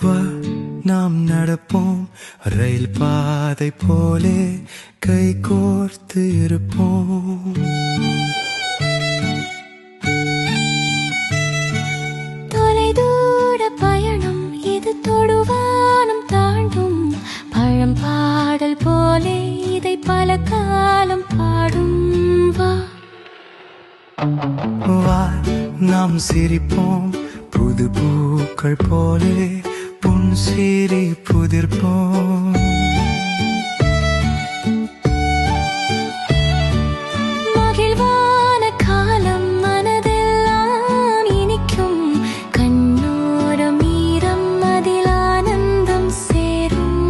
வா நாம் நடப்போம் ரயில் பாதை போலே கை கோர்த்து இருப்போம். தொலைதூர பயணம் இது தொடுவானம் தாண்டும் பழம் பாடல் போலே இதை பல காலம் பாடும். வா நாம் சிரிப்போம் புது பூக்கள் போலே புன் சிரி புதிர்ப்போம். மகிழ்வான காலம் மனதெல்லாம் இனிக்கும் கண்ணோரம் ஈரம் அதில் ஆனந்தம் சேரும்.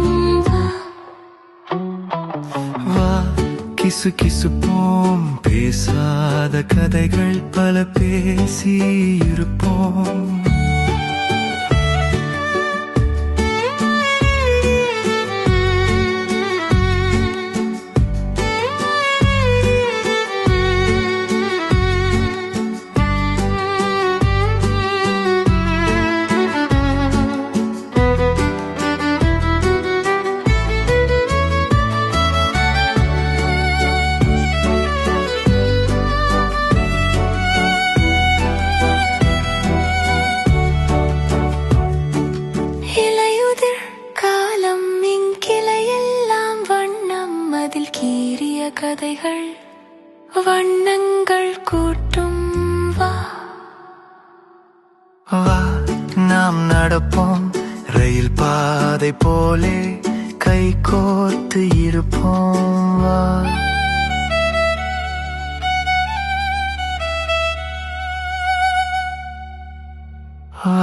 வா கிசு கிசுப்போம் பேசாத கதைகள் பல பேசி இருப்போம். கீறிய கதைகள் வண்ணங்கள் கூட்டும். வா வா நாம் நடப்போம் ரயில் பாதை போலே கை கோர்த்து இருப்போம். வா